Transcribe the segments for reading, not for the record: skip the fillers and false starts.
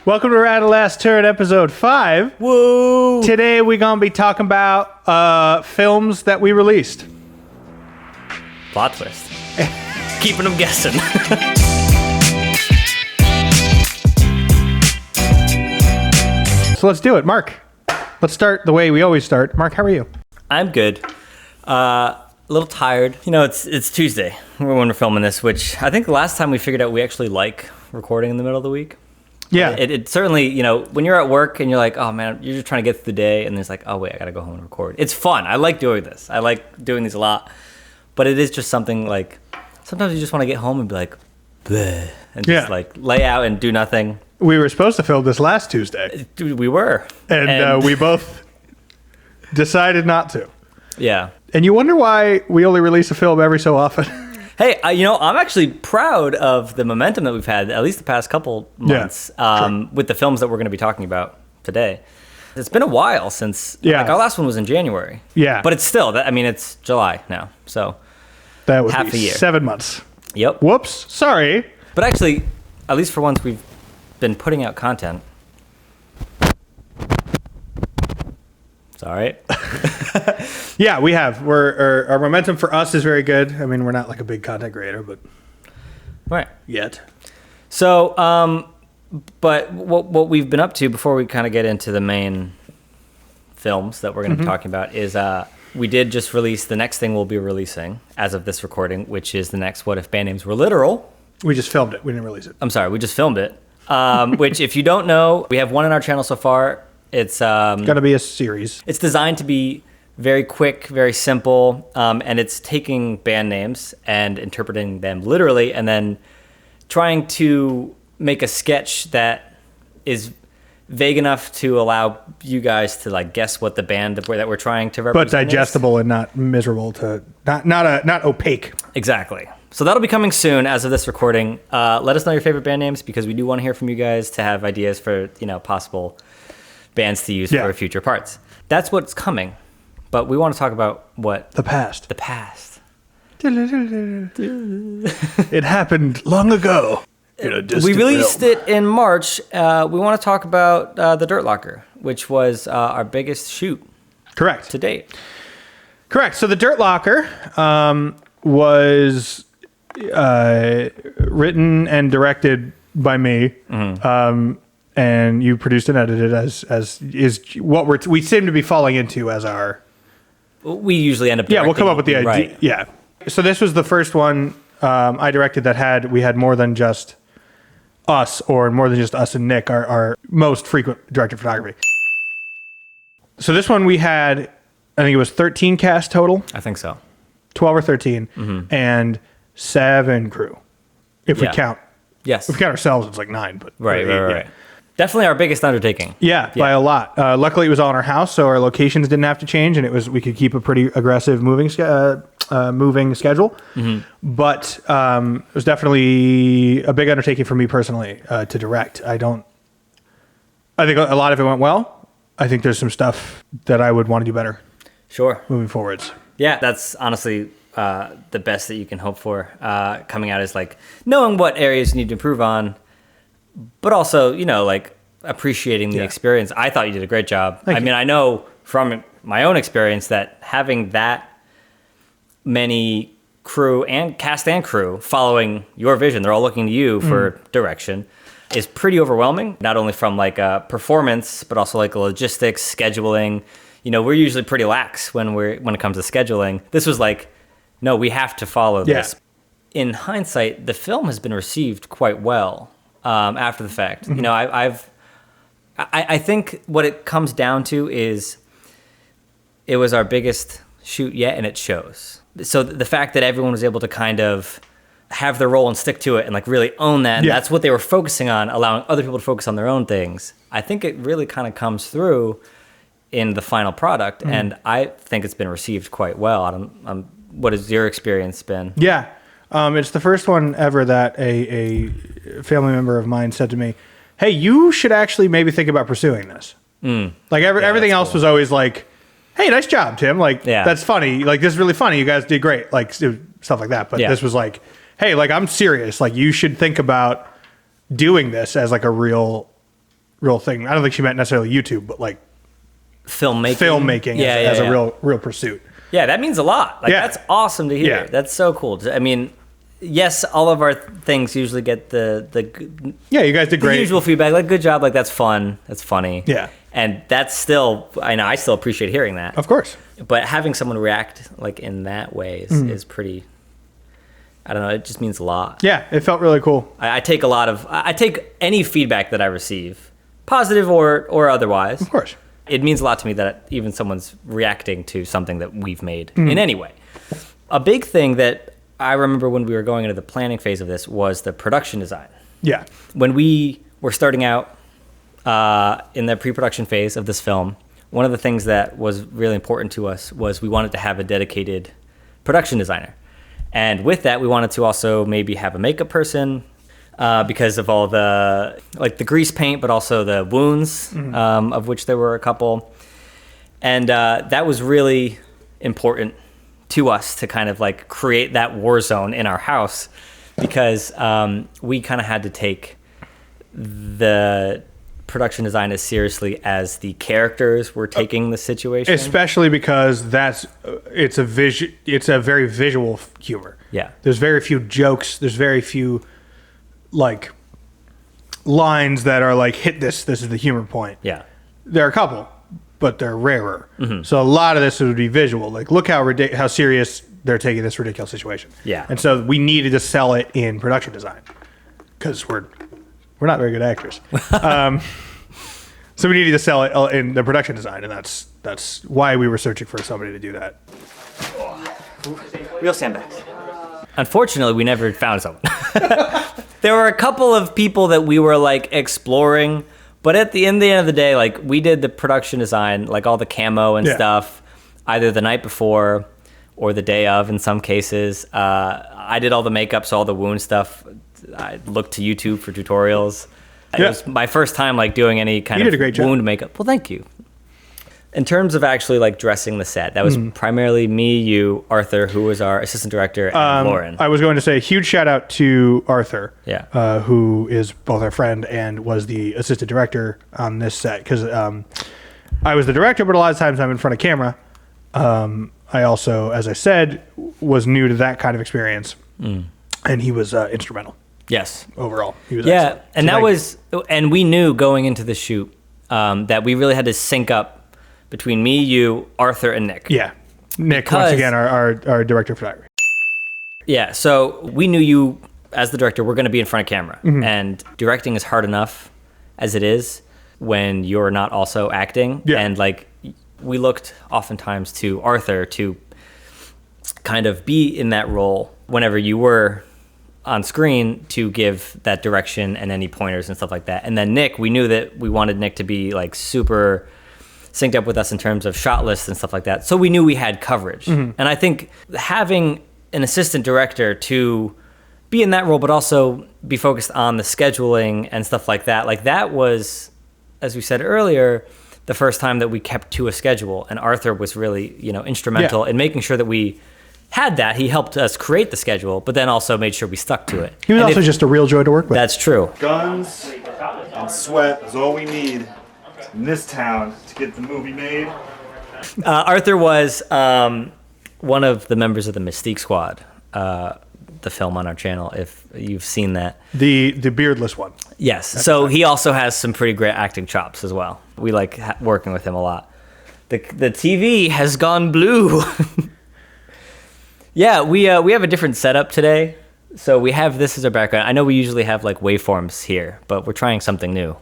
Welcome to RtLT Turn episode 5. Woo! Today we're going to be talking about films that we released. Plot twist. Keeping them guessing. So let's do it. Mark, let's start the way we always start. Mark, how are you? I'm good. A little tired. You know, it's Tuesday when we're filming this, which I think the last time we figured out we actually like recording in the middle of the week. Yeah. It certainly, you know, when you're at work and you're like, oh man, you're just trying to get through the day, and it's like, oh wait, I gotta go home and record. It's fun. I like doing this. I like doing these a lot. But it is just something like, sometimes you just want to get home and be like, bleh, and just like lay out and do nothing. We were supposed to film this last Tuesday. Dude, we were. And we both decided not to. Yeah. And you wonder why we only release a film every so often. Hey, I'm actually proud of the momentum that we've had, at least the past couple months, with the films that we're going to be talking about today. It's been a while since, like, our last one was in January. Yeah. But it's still, it's July now, so that would half be a year. 7 months. Yep. Whoops, sorry. But actually, at least for once, we've been putting out content. Sorry. Yeah, we have. Our momentum for us is very good. I mean, we're not like a big content creator, but right yet. So, but what we've been up to before we kind of get into the main films that we're going to be talking about is we did just release the next thing we'll be releasing as of this recording, which is the next What If Band Names Were Literal. We just filmed it. We didn't release it. I'm sorry, we just filmed it. Which, if you don't know, we have one on our channel so far. It's going to be a series. It's designed to be very quick, very simple, and it's taking band names and interpreting them literally, and then trying to make a sketch that is vague enough to allow you guys to like guess what the band that we're trying to represent. But digestible and not miserable to not opaque. Exactly. So that'll be coming soon as of this recording. Let us know your favorite band names, because we do want to hear from you guys to have ideas for, possible bands to use for future parts. That's what's coming. But we want to talk about what? The past. The past. It happened long ago. We released it in March. We want to talk about the Dirt Locker, which was our biggest shoot. Correct. To date. Correct. So the Dirt Locker was written and directed by me. Mm-hmm. And you produced and edited as is what we seem to be falling into as our. We usually end up directing. Yeah, we'll come up with the idea. Right. Yeah. So this was the first one I directed that we had more than just us, or more than just us and Nick, our most frequent director of photography. So this one we had, I think it was 13 cast total. I think so. 12 or 13, and 7 crew. If we count. Yes. If we count ourselves, it's like 9. But Right. Definitely our biggest undertaking. Yeah, by a lot. Luckily, it was all in our house, so our locations didn't have to change, and we could keep a pretty aggressive moving schedule. Mm-hmm. But it was definitely a big undertaking for me personally to direct. I think a lot of it went well. I think there's some stuff that I would want to do better. Sure. Moving forwards. Yeah, that's honestly the best that you can hope for coming out, is like knowing what areas you need to improve on. But also, like appreciating the experience. I thought you did a great job. I know from my own experience that having that many crew and cast and crew following your vision, they're all looking to you for direction, is pretty overwhelming. Not only from like a performance, but also like logistics, scheduling. We're usually pretty lax when it comes to scheduling. This was like, no, we have to follow this. In hindsight, the film has been received quite well. After the fact, I think what it comes down to is it was our biggest shoot yet, and it shows. So the fact that everyone was able to kind of have their role and stick to it and like really own that, and that's what they were focusing on, allowing other people to focus on their own things. I think it really kind of comes through in the final product, and I think it's been received quite well. What has your experience been? Yeah. It's the first one ever that a family member of mine said to me, hey, you should actually maybe think about pursuing this. Like everything else was always like, hey, nice job, Tim. Like, that's funny. Like, this is really funny. You guys did great. Like, stuff like that. But this was like, hey, like, I'm serious. Like, you should think about doing this as like a real real thing. I don't think she meant necessarily YouTube, but like filmmaking as a real pursuit. Yeah, that means a lot. Like that's awesome to hear. Yeah. That's so cool. I mean, yes, all of our things usually get the you guys did great. The usual feedback, like good job, like that's fun, that's funny. Yeah. And that's still, I know, I still appreciate hearing that. Of course. But having someone react like in that way is pretty, I don't know, it just means a lot. Yeah, it felt really cool. I take any feedback that I receive, positive or otherwise. Of course. It means a lot to me that even someone's reacting to something that we've made in any way. A big thing that I remember when we were going into the planning phase of this was the production design. Yeah. When we were starting out in the pre-production phase of this film, one of the things that was really important to us was we wanted to have a dedicated production designer. And with that, we wanted to also maybe have a makeup person because of all the grease paint, but also the wounds, of which there were a couple. And that was really important to us to kind of like create that war zone in our house, because we kind of had to take the production design as seriously as the characters were taking the situation. Especially because it's a very visual humor. Yeah. There's very few jokes. There's very few like lines that are like, hit this is the humor point. Yeah. There are a couple, but they're rarer. So a lot of this would be visual. Like, look how serious they're taking this ridiculous situation. Yeah. And so we needed to sell it in production design because we're not very good actors. So we needed to sell it in the production design, and that's why we were searching for somebody to do that. Real sandbags. Unfortunately, we never found someone. There were a couple of people that we were like exploring, but at the end of the day, like we did the production design, like all the camo and stuff, either the night before or the day of in some cases. I did all the makeup, so all the wound stuff. I looked to YouTube for tutorials. It was my first time like doing any kind of wound makeup. Well, thank you. In terms of actually like dressing the set, that was primarily me, you, Arthur, who was our assistant director, and Lauren. I was going to say a huge shout out to Arthur, who is both our friend and was the assistant director on this set, because I was the director, but a lot of times I'm in front of camera. I also, as I said, was new to that kind of experience, and he was instrumental. Yes. Overall, he was excellent. And we knew going into the shoot that we really had to sync up between me, you, Arthur, and Nick. Yeah. Nick, once again, our director of photography. Yeah, so we knew you, as the director, were going to be in front of camera. And directing is hard enough as it is when you're not also acting. Yeah. And like, we looked oftentimes to Arthur to kind of be in that role whenever you were on screen to give that direction and any pointers and stuff like that. And then Nick, we knew that we wanted Nick to be like super synced up with us in terms of shot lists and stuff like that. So we knew we had coverage. And I think having an assistant director to be in that role, but also be focused on the scheduling and stuff like that was, as we said earlier, the first time that we kept to a schedule. And Arthur was really, instrumental in making sure that we had that. He helped us create the schedule, but then also made sure we stuck to it. He was also just a real joy to work with. That's true. Guns and sweat is all we need in this town to get the movie made. Arthur was one of the members of the Mystique Squad, the film on our channel, if you've seen that. The beardless one. Yes. So he also has some pretty great acting chops as well. We like working with him a lot. The TV has gone blue. Yeah, we have a different setup today. So we have this as our background. I know we usually have like waveforms here, but we're trying something new.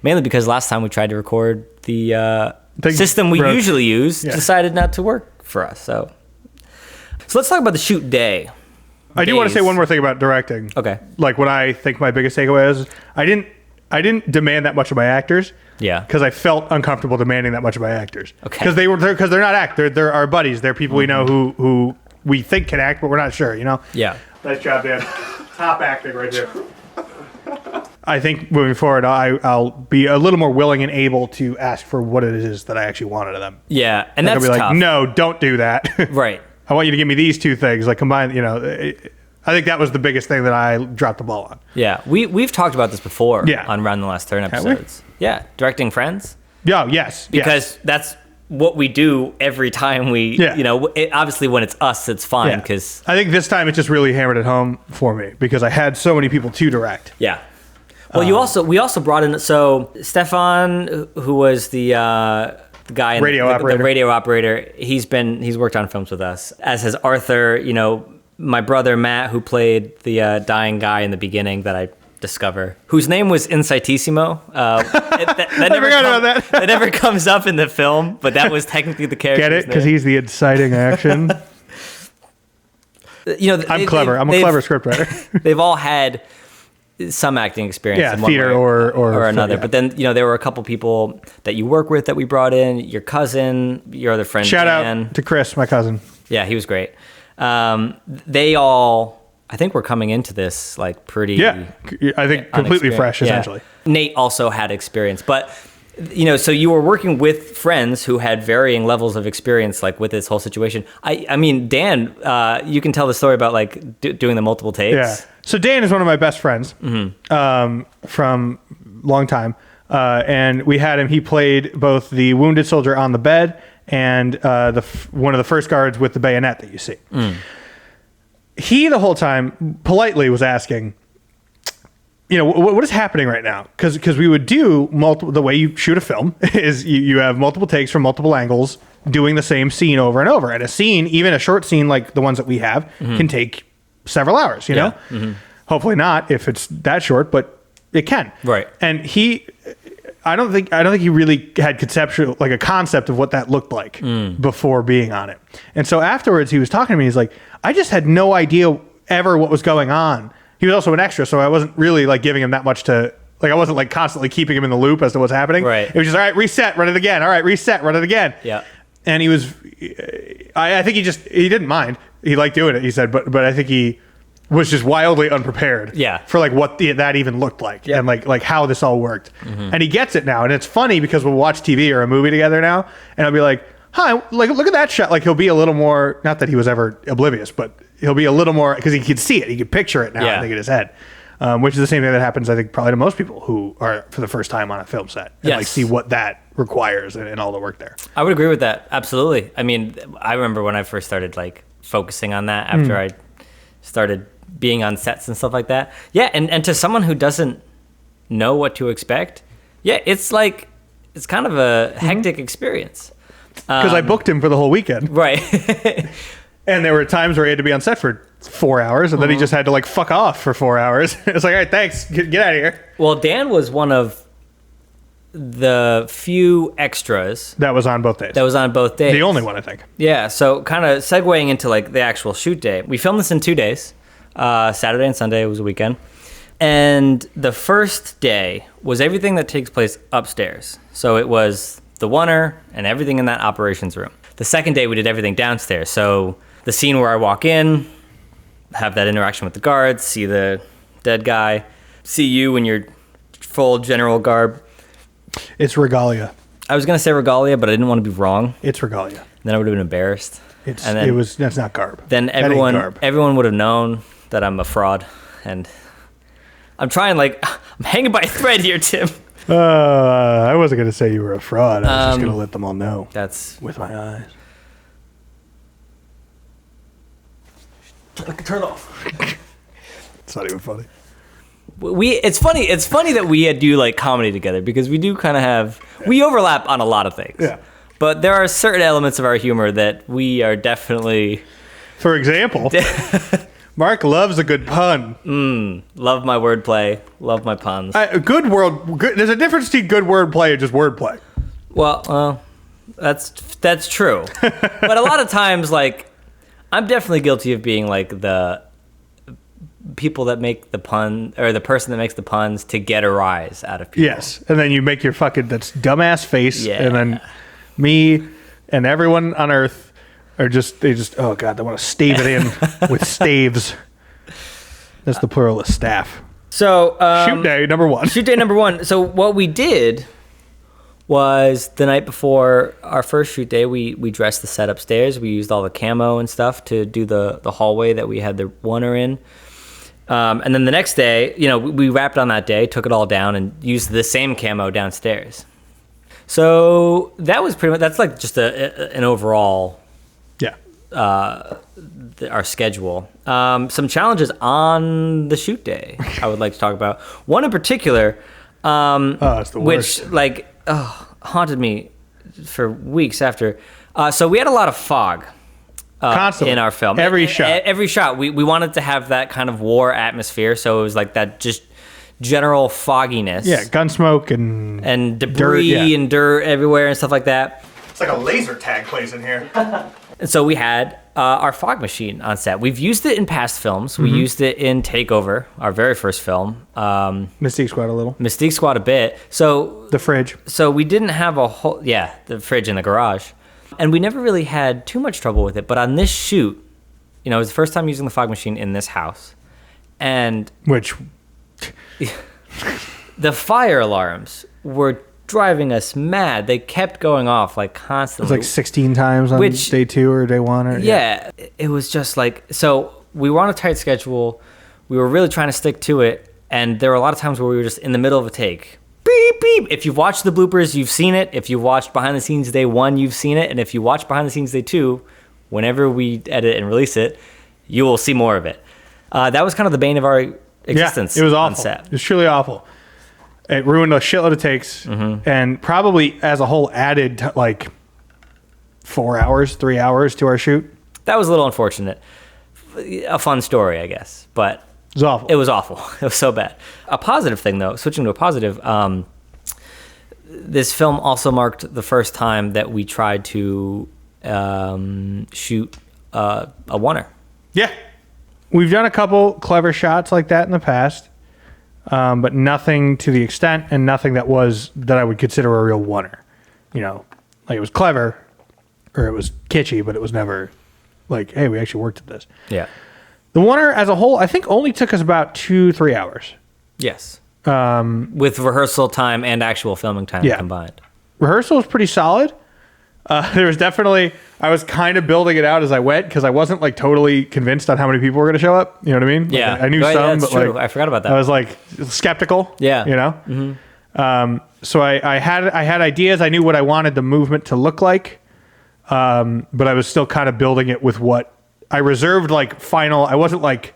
Mainly because last time we tried to record the system we usually use decided not to work for us. So let's talk about the shoot day. I do want to say one more thing about directing. Okay. Like what I think my biggest takeaway is, I didn't demand that much of my actors. Yeah. Because I felt uncomfortable demanding that much of my actors. Okay. Because they're not actors. They're our buddies. They're people we know who we think can act, but we're not sure. Yeah. Nice job, Dan. Top acting right there. I think moving forward, I'll be a little more willing and able to ask for what it is that I actually wanted of them. Yeah, and like that's I'll be tough. like, no, don't do that. Right. I want you to give me these two things. Like combine, I think that was the biggest thing that I dropped the ball on. Yeah, we've talked about this before. Yeah. On Round the Last Turn Have we? episodes. Yeah, directing Friends. Yeah, yes. Because that's what we do every time we, obviously when it's us, it's fine. Because I think this time it just really hammered it home for me because I had so many people to direct. Yeah. Well, we also brought in, so Stefan, who was the guy in the radio operator, he's worked on films with us, as has Arthur, my brother Matt, who played the dying guy in the beginning that I discover, whose name was Incitissimo. That never comes up in the film, but that was technically the character. Get it? Because he's the inciting action. I'm clever. I'm a clever scriptwriter. They've all had some acting experience, in one theater way or another. Yeah. But then there were a couple people that you work with that we brought in. Your cousin, your other friend. Shout Dan. out to Chris, my cousin. Yeah, he was great. They all, I think, were coming into this like pretty. Yeah, I think completely fresh, essentially. Nate also had experience, but so you were working with friends who had varying levels of experience, like with this whole situation. I mean, Dan, you can tell the story about like doing the multiple takes. Yeah. So Dan is one of my best friends from long time, and we had him. He played both the wounded soldier on the bed and one of the first guards with the bayonet that you see. He the whole time politely was asking, what is happening right now? Because we would do the way you shoot a film is you have multiple takes from multiple angles doing the same scene over and over. And a scene, even a short scene like the ones that we have, can take several hours, know? Hopefully not if it's that short, but it can. Right. And I don't think he really had a concept of what that looked like before being on it. And so afterwards he was talking to me, he's like, I just had no idea ever what was going on. He was also an extra, so I wasn't really like giving him that much to, like I wasn't like constantly keeping him in the loop as to what's happening. Right. It was just, all right, reset, run it again. All right, reset, run it again. Yeah. And he was, I think he didn't mind. He liked doing it, he said, but I think he was just wildly unprepared for like what that even looked like and like how this all worked. And he gets it now. And it's funny because we'll watch TV or a movie together now and I'll be like, hi, like look at that shot. Like he'll be a little more, not that he was ever oblivious, but he'll be a little more, because he could see it. He could picture it now, I think, in his head. Which is the same thing that happens, I think, probably to most people who are for the first time on a film set and like see what that requires and all the work there. I would agree with that. Absolutely. I mean, I remember when I first started like focusing on that after I started being on sets and stuff like that. Yeah. And to someone who doesn't know what to expect, it's like, it's kind of a hectic experience. Because I booked him for the whole weekend. Right. And there were times where he had to be on set for 4 hours, and then he just had to like fuck off for 4 hours. It's like, all right, thanks, get out of here. Well, Dan was one of the few extras that was on both days. The only one, I think. Yeah. So kind of segueing into like the actual shoot day, we filmed this in 2 days. Saturday and Sunday was a weekend. And the first day was everything that takes place upstairs. So it was the oner and everything in that operations room. The second day we did everything downstairs. So the scene where I walk in, have that interaction with the guards, see the dead guy, see you in your full general garb. It's regalia. I was going to say regalia, but I didn't want to be wrong. It's regalia. Then I would have been embarrassed. That's not garb. Then everyone would have known that I'm a fraud. And I'm trying, like, I'm hanging by a thread here, Tim. I wasn't going to say you were a fraud. I was just going to let them all know. That's with my eyes. Turn off. It's not even funny. It's funny that we do like comedy together because we do kind of we overlap on a lot of things. Yeah. But there are certain elements of our humor that we are definitely. For example, Mark loves a good pun. Love my wordplay. Love my puns. There's a difference between good wordplay and just wordplay. Well, that's true. But a lot of times, like, I'm definitely guilty of being like the people that make the pun, or the person that makes the puns to get a rise out of people. Yes, and then you make your fucking that's dumbass face, Yeah. and then me and everyone on Earth are they oh god, they want to stave it in with staves. That's the plural of staff. So shoot day number one. Shoot day number one. So what we did was the night before our first shoot day. We dressed the set upstairs. We used all the camo and stuff to do the hallway that we had the oner in. And then the next day, we wrapped on that day, took it all down, and used the same camo downstairs. So that was pretty much, that's like just an overall, our schedule. Some challenges on the shoot day I would like to talk about. One in particular, it's the worst. which haunted me for weeks after. So we had a lot of fog. Constantly. In our film. Every shot. We wanted to have that kind of war atmosphere, so it was like that just general fogginess. Yeah, gun smoke and debris and dirt everywhere and stuff like that. It's like a laser tag place in here. And so we had our fog machine on set. We've used it in past films. We used it in Takeover, our very first film. Mystique Squad a little. Mystique Squad a bit. So The fridge. So we didn't have the fridge in the garage. And we never really had too much trouble with it. But on this shoot, it was the first time using the fog machine in this house. And Which... the fire alarms were driving us mad. They kept going off like constantly. It was like 16 times on day 2 or day 1. Or, yeah, it was just like, so we were on a tight schedule. We were really trying to stick to it. And there were a lot of times where we were just in the middle of a take. Beep, beep. If you've watched the bloopers, you've seen it. If you've watched behind the scenes day 1, you've seen it. And if you watch behind the scenes day 2, whenever we edit and release it, you will see more of it. That was kind of the bane of our existence. It was awful. On set. It was truly awful. It ruined a shitload of takes, and probably as a whole added like 4 hours, 3 hours to our shoot. That was a little unfortunate. A fun story, I guess, but It was awful. it was awful. It was so bad. A positive thing, though, switching to a positive, this film also marked the first time that we tried to shoot a oner. Yeah. We've done a couple clever shots like that in the past, but nothing to the extent and nothing that I would consider a real oner. Like it was clever or it was kitschy, but it was never like, hey, we actually worked at this. Yeah. The oner as a whole, I think only took us about 2-3 hours. Yes. With rehearsal time and actual filming time combined. Rehearsal was pretty solid. There was definitely, I was kind of building it out as I went because I wasn't like totally convinced on how many people were going to show up. You know what I mean? Like, Yeah. I knew some, that's but true. like, I forgot about that. I was like skeptical. Yeah. So I had ideas. I knew what I wanted the movement to look like. But I was still kind of building it with what I reserved like final. I wasn't like,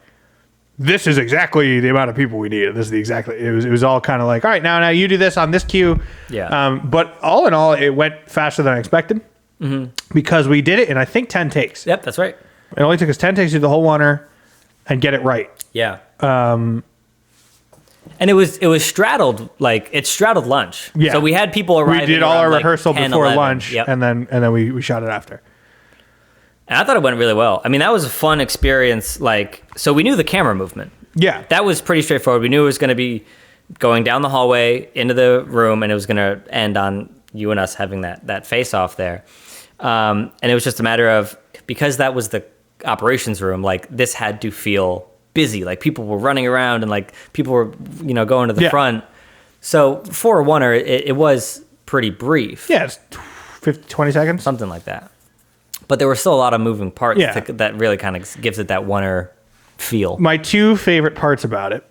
this is exactly the amount of people we need. This is it was all kind of like, all right, now you do this on this cue. Yeah. But all in all, it went faster than I expected because we did it in, I think, 10 takes. Yep, that's right. It only took us 10 takes to do the whole oner and get it right. Yeah. And it was straddled, like it straddled lunch. Yeah. So we had people arriving. We did all our around, like, rehearsal 10, before 11. lunch, Yep. and then we shot it after. And I thought it went really well. I mean, that was a fun experience. Like, so we knew the camera movement. Yeah. That was pretty straightforward. We knew it was going to be going down the hallway into the room, and it was going to end on you and us having that face off there. And it was just a matter of, because that was the operations room, like this had to feel busy. Like people were running around and like people were, going to the front. So for a oner, it was pretty brief. Yeah, it's 20 seconds. Something like that. But there were still a lot of moving parts Yeah. that really kind of gives it that oner feel. My 2 favorite parts about it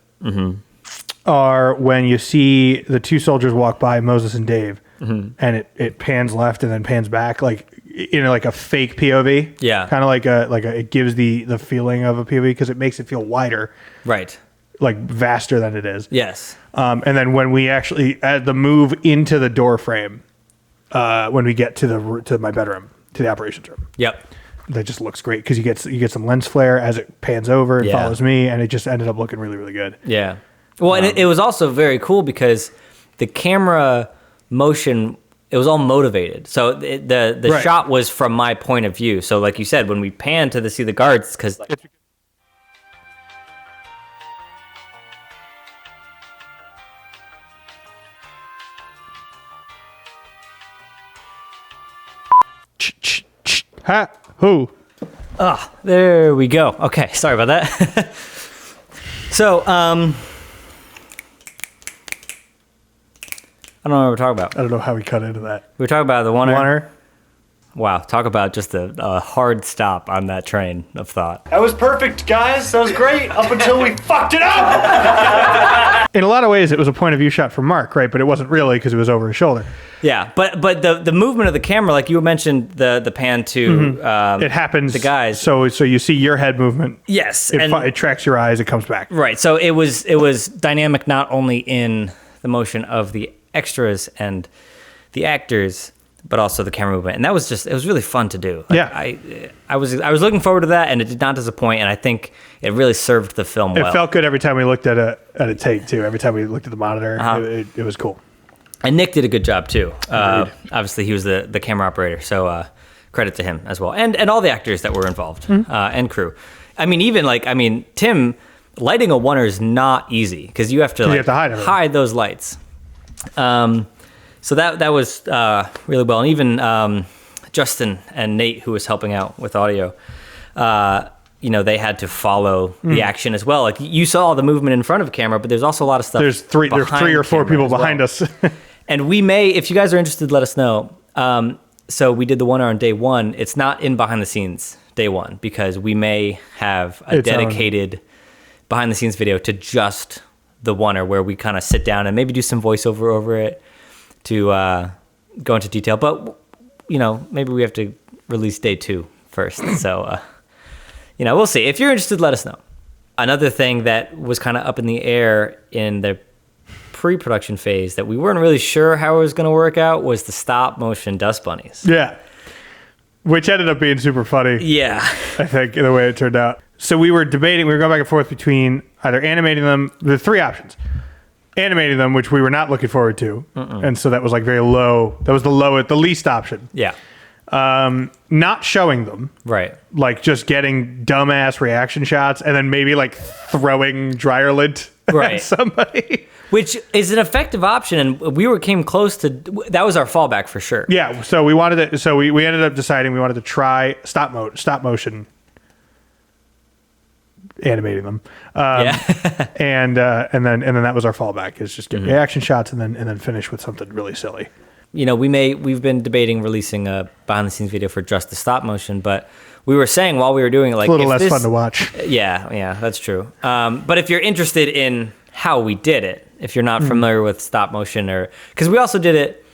are when you see the 2 soldiers walk by, Moses and Dave, and it pans left and then pans back, like in like a fake POV. Yeah. Kind of like it gives the feeling of a POV because it makes it feel wider, Right. like vaster than it is. Yes. And then when we actually add the move into the door frame, when we get to my bedroom, to the operations room. Yep. That just looks great because you get some lens flare as it pans over and follows me, and it just ended up looking really, really good. Yeah. Well, and it was also very cool because the camera motion, it was all motivated. So the Right. shot was from my point of view. So like you said, when we pan to see the guards, because Ha! Who? there we go. Okay, sorry about that. So, I don't know what we're talking about. I don't know how we cut into that. We were talking about the oner. Oner. Wow, talk about just a hard stop on that train of thought. That was perfect, guys. That was great up until we fucked it up. In a lot of ways, it was a point of view shot from Mark, right? But it wasn't really because it was over his shoulder. Yeah, but the movement of the camera, like you mentioned, the pan to It happens. the guys. So you see your head movement. Yes, It tracks your eyes. It comes back. right. So it was dynamic not only in the motion of the extras and the actors, but also the camera movement, and it was really fun to do. Yeah, I was looking forward to that, and it did not disappoint, and I think it really served the film well. It felt good every time we looked at a take too. Every time we looked at the monitor, it was cool. And Nick did a good job too. Obviously, he was the camera operator, so credit to him as well, and all the actors that were involved and crew. I mean, Tim, lighting a oner is not easy because you have to hide those lights. So that was really well, and even Justin and Nate, who was helping out with audio, they had to follow the action as well. Like you saw the movement in front of the camera, but there's also a lot of stuff. There's three or four people behind us, and we may, if you guys are interested, let us know. So we did the oner on day one. It's not in behind the scenes day one because we may have a dedicated behind the scenes video to just the oner where we kind of sit down and maybe do some voiceover over it to go into detail, but maybe we have to release day 2 first. So we'll see. If you're interested, let us know. Another thing that was kind of up in the air in the pre-production phase that we weren't really sure how it was going to work out was the stop motion dust bunnies. Yeah, which ended up being super funny. Yeah, I think the way it turned out. So we were debating. We were going back and forth between either animating them. The 3 options. Animating them, which we were not looking forward to, and so that was like very low. That was the least option. Yeah. Not showing them, right? Like just getting dumbass reaction shots, and then maybe like throwing dryer lint at somebody, which is an effective option. And we came close to that was our fallback for sure. Yeah. So we wanted it. So we ended up deciding we wanted to try stop motion. Animating them, and then that was our fallback is just get reaction shots and then finish with something really silly. We've been debating releasing a behind the scenes video for just the stop motion, but we were saying while we were doing it, like it's a little less fun to watch. Yeah, that's true. But if you're interested in how we did it, if you're not familiar with stop motion, or because we also did it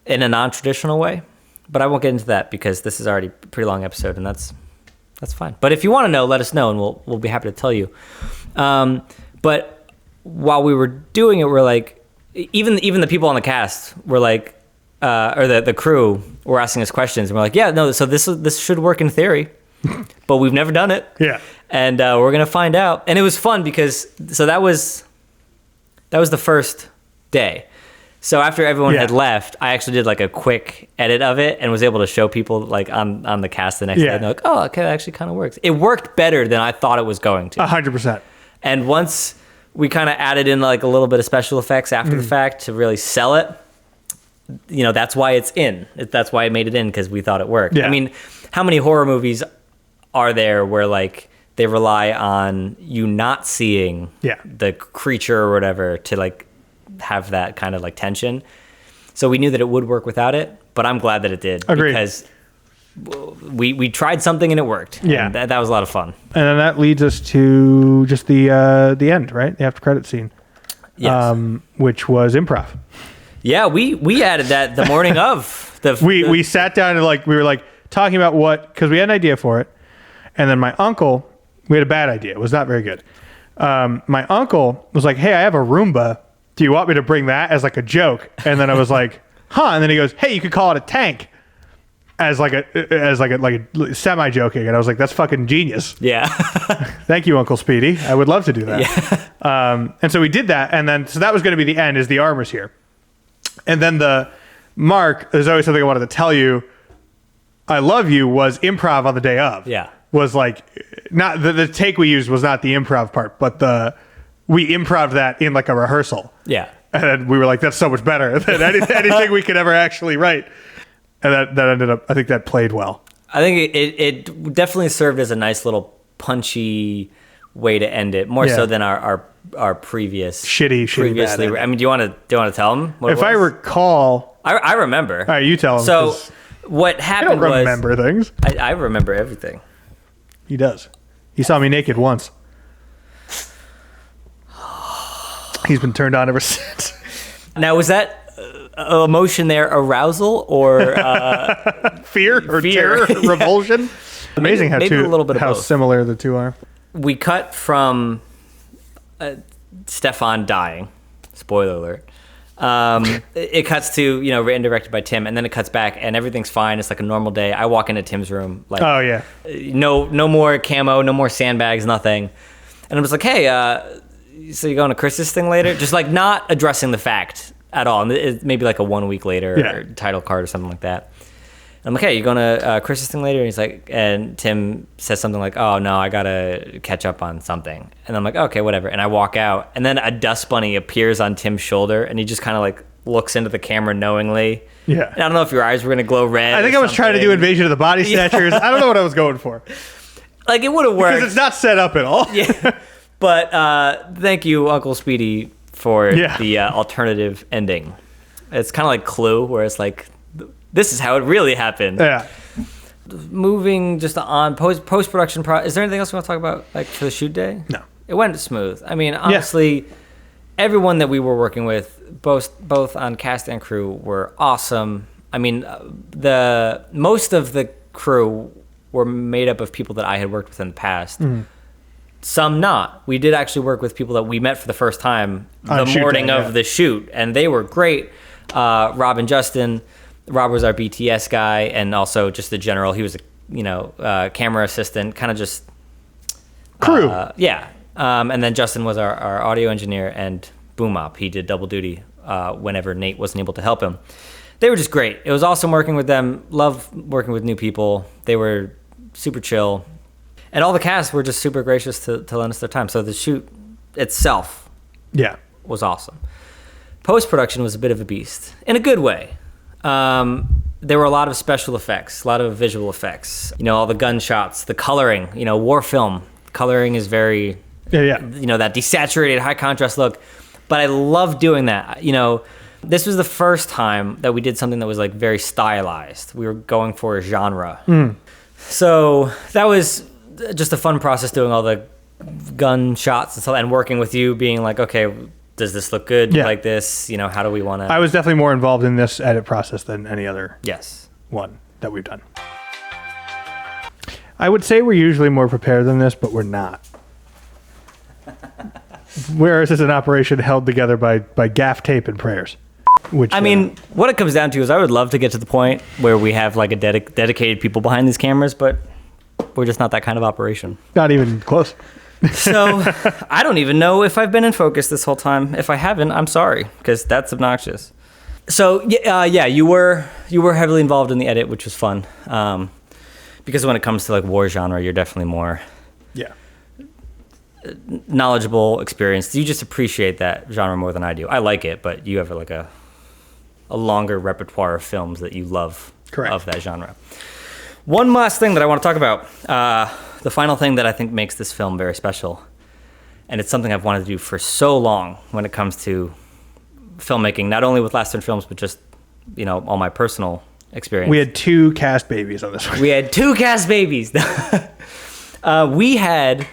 in a non-traditional way, but I won't get into that because this is already a pretty long episode, and that's fine. But if you want to know, let us know, and we'll be happy to tell you. But while we were doing it, we're like, even the people on the cast were like, or the crew were asking us questions, and we're like, yeah, no, so this should work in theory, but we've never done it. Yeah, and we're gonna find out. And it was fun because that was the first day. So after everyone had left, I actually did like a quick edit of it and was able to show people like on the cast the next day. And they're like, oh, okay, that actually kind of works. It worked better than I thought it was going to. 100%. And once we kind of added in like a little bit of special effects after the fact to really sell it, that's why it's in. That's why I made it in, because we thought it worked. Yeah. I mean, how many horror movies are there where like they rely on you not seeing the creature or whatever to like have that kind of like tension? So we knew that it would work without it, but I'm glad that it did. Agreed. Because we tried something and it worked. Yeah, and that was a lot of fun. And then that leads us to just the end, right? The after credit scene. Yes. Which was improv. Yeah, we added that the morning of the. We sat down and we were like talking about because we had an idea for it, and then my uncle, we had a bad idea. It was not very good. My uncle was like, "Hey, I have a Roomba. Do you want me to bring that as like a joke?" And then I was like, "Huh?" And then he goes, "Hey, you could call it a tank," as like a semi joking. And I was like, "That's fucking genius." Yeah. Thank you, Uncle Speedy. I would love to do that. Yeah. And so we did that, and then so that was going to be the end. Is the armor's here, and then Mark. There's always something I wanted to tell you. I love you was improv on the day of. Yeah. Was like not the take we used was not the improv part, but we improv that in like a rehearsal. Yeah. And then we were like, that's so much better than anything we could ever actually write. And that ended up, I think that played well. I think it definitely served as a nice little punchy way to end it, more so than our our previous Shitty bad I mean, do you want to tell them? If I recall, I remember. all right, you tell him. So 'cause what I happened don't was remember things. I remember everything. He does. He saw me naked once. He's been turned on ever since. Now, was that emotion there arousal or Fear or Fear. terror, revulsion? Amazing maybe a little bit of how both. similar the two are. we cut from Stefan dying? Spoiler alert. It cuts to, written directed by Tim, and then it cuts back and everything's fine. It's like a normal day. I walk into Tim's room, like, Oh yeah. no more camo, no more sandbags, nothing. And I was like, hey, so you going to Chris's thing later? Just like not addressing the fact at all. And it maybe like a 1 week later or title card or something like that. And I'm like, hey, you going to Chris's thing later? And he's like, and Tim says something like, oh no, I gotta catch up on something. And I'm like, okay, whatever. And I walk out, and then a dust bunny appears on Tim's shoulder, and he just kind of like looks into the camera knowingly. Yeah. And I don't know if your eyes were gonna glow red. I think I was trying to do Invasion of the Body Snatchers. I don't know what I was going for. Like, it would have worked. Because it's not set up at all. Yeah. But thank you, Uncle Speedy, for the alternative ending. It's kind of like Clue, where it's like, this is how it really happened. Yeah. Moving just on post-production. Is there anything else we want to talk about, like, for the shoot day? No. It went smooth. I mean, honestly, everyone that we were working with, both on cast and crew, were awesome. I mean, the most of the crew were made up of people that I had worked with in the past. Mm-hmm. Some not. We did actually work with people that we met for the first time the morning of the shoot, and they were great. Rob and Justin. Rob was our BTS guy, and also just the general. He was a camera assistant, kind of just crew. And then Justin was our audio engineer and boom op. He did double duty whenever Nate wasn't able to help him. They were just great. It was awesome working with them. Love working with new people. They were super chill. And all the cast were just super gracious to lend us their time. So the shoot itself was awesome. Post-production was a bit of a beast, in a good way. There were a lot of special effects, a lot of visual effects. All the gunshots, the coloring. War film coloring is very, that desaturated, high contrast look. But I love doing that. This was the first time that we did something that was like very stylized. We were going for a genre. So that was just a fun process, doing all the gunshots and stuff, and working with you, being like, okay, does this look good like this? How do we want to... I was definitely more involved in this edit process than any other one that we've done. I would say we're usually more prepared than this, but we're not. Whereas it's an operation held together by gaff tape and prayers. Which I mean, what it comes down to is I would love to get to the point where we have like a dedicated people behind these cameras, but we're just not that kind of operation. Not even close. So I don't even know if I've been in focus this whole time. If I haven't, I'm sorry, because that's obnoxious. So you were heavily involved in the edit, which was fun. Because when it comes to like war genre, you're definitely more knowledgeable, experienced. You just appreciate that genre more than I do. I like it, but you have like a longer repertoire of films that you love of that genre. One last thing that I want to talk about. The final thing that I think makes this film very special, and it's something I've wanted to do for so long when it comes to filmmaking, not only with Last Turn Films, but just, all my personal experience. We had 2 cast babies on this one. We had 2 cast babies. We had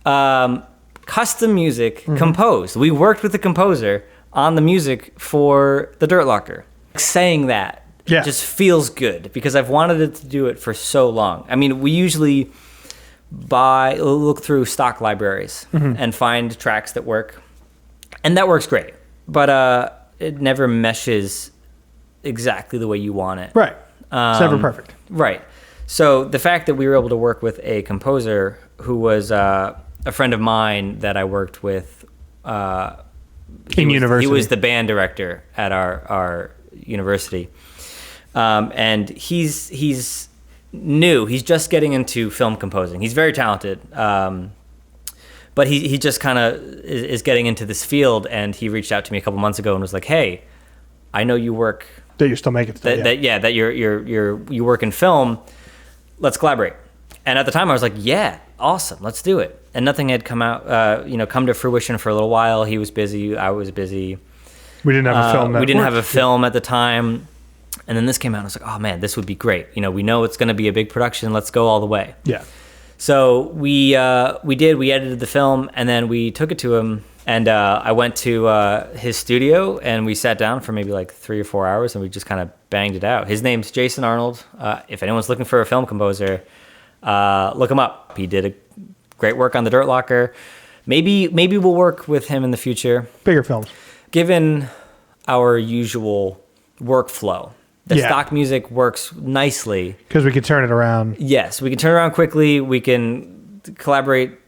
custom music composed. We worked with the composer on the music for The Dirt Locker. Saying that just feels good, because I've wanted it to do it for so long. I mean, we usually look through stock libraries and find tracks that work, and that works great, but it never meshes exactly the way you want it. Right. It's never perfect. Right. So the fact that we were able to work with a composer who was a friend of mine that I worked with in university. He was the band director at our university, and he's new. He's just getting into film composing. He's very talented, but he just kind of is getting into this field. And he reached out to me a couple months ago and was like, "Hey, I know you work that you're still making stuff, that you work in film. Let's collaborate." And at the time, I was like, "Yeah, awesome, let's do it. And nothing had come to fruition for a little while. He was busy, I was busy. We didn't have a film. We didn't have a film at the time. And then this came out, and I was like, oh man, this would be great. We know it's going to be a big production. Let's go all the way. Yeah. So we edited the film, and then we took it to him, and I went to his studio, and we sat down for maybe like 3 or 4 hours, and we just kind of banged it out. His name's Jason Arnold. If anyone's looking for a film composer, look him up. He did a great work on The Dirt Locker. Maybe we'll work with him in the future. Bigger films. Given our usual workflow, the stock music works nicely. Because we can turn it around. Yes, we can turn it around quickly. We can collaborate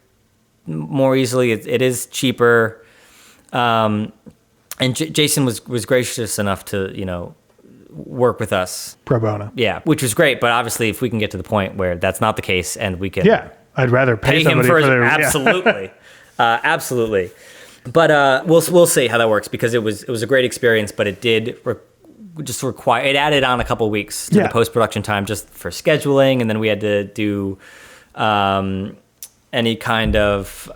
more easily. It is cheaper. And Jason was gracious enough to, work with us. Pro bono. Yeah, which was great. But obviously, if we can get to the point where that's not the case and we can... Yeah, I'd rather pay him somebody for their... Absolutely. Absolutely. But we'll see how that works, because it was a great experience, but it did... it added on a couple weeks to the post-production time just for scheduling, and then we had to do any kind of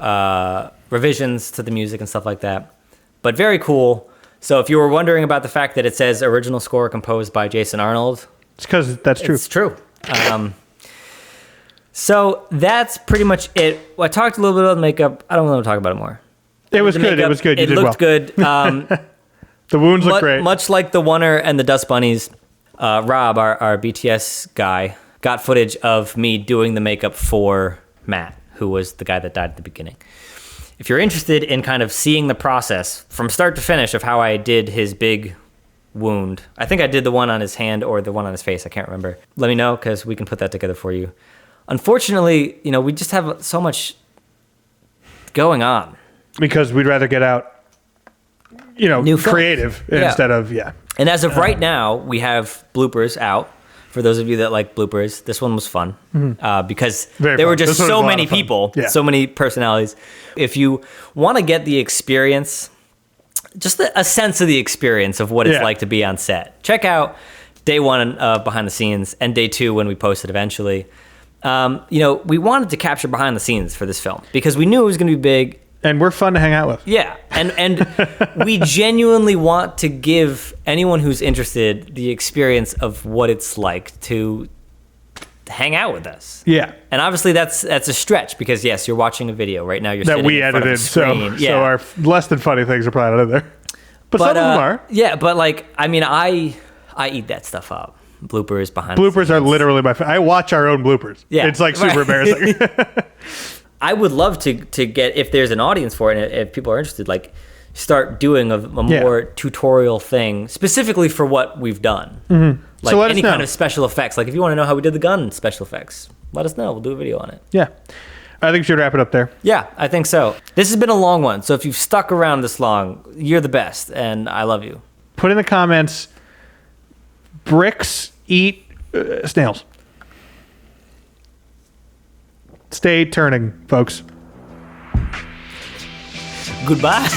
revisions to the music and stuff like that. But very cool. So if you were wondering about the fact that it says original score composed by Jason Arnold, it's because that's true. It's true. So that's pretty much it. I talked a little bit about the makeup. I don't want to talk about it more. It was good. It was good. You did well. It looked good. The wounds look great. Much like the Oner and the Dust Bunnies, Rob, our BTS guy, got footage of me doing the makeup for Matt, who was the guy that died at the beginning. If you're interested in kind of seeing the process from start to finish of how I did his big wound, I think I did the one on his hand or the one on his face. I can't remember. Let me know, because we can put that together for you. Unfortunately, we just have so much going on. Because we'd rather get out, New creative instead of, And as of right now, we have bloopers out. For those of you that like bloopers, this one was fun because there were just so many people, so many personalities. If you want to get the experience, just a sense of the experience of what it's like to be on set, check out day one behind the scenes and day two when we post it eventually. We wanted to capture behind the scenes for this film because we knew it was going to be big. And we're fun to hang out with. Yeah, and we genuinely want to give anyone who's interested the experience of what it's like to hang out with us. Yeah. And obviously that's a stretch because, yes, you're watching a video. Right now you're that sitting we in front edited, of a screen. so our less than funny things are probably not in there. But some of them are. Yeah, but I eat that stuff up. Bloopers behind the Bloopers scenes. are literally my favorite. I watch our own bloopers. Yeah. It's like super embarrassing. I would love to get, if there's an audience for it, and if people are interested, start doing a more tutorial thing specifically for what we've done. Mm-hmm. Like so any kind of special effects. Like if you want to know how we did the gun special effects, let us know. We'll do a video on it. Yeah. I think we should wrap it up there. Yeah, I think so. This has been a long one. So if you've stuck around this long, you're the best, and I love you. Put in the comments, bricks eat snails. Stay turning, folks. Goodbye.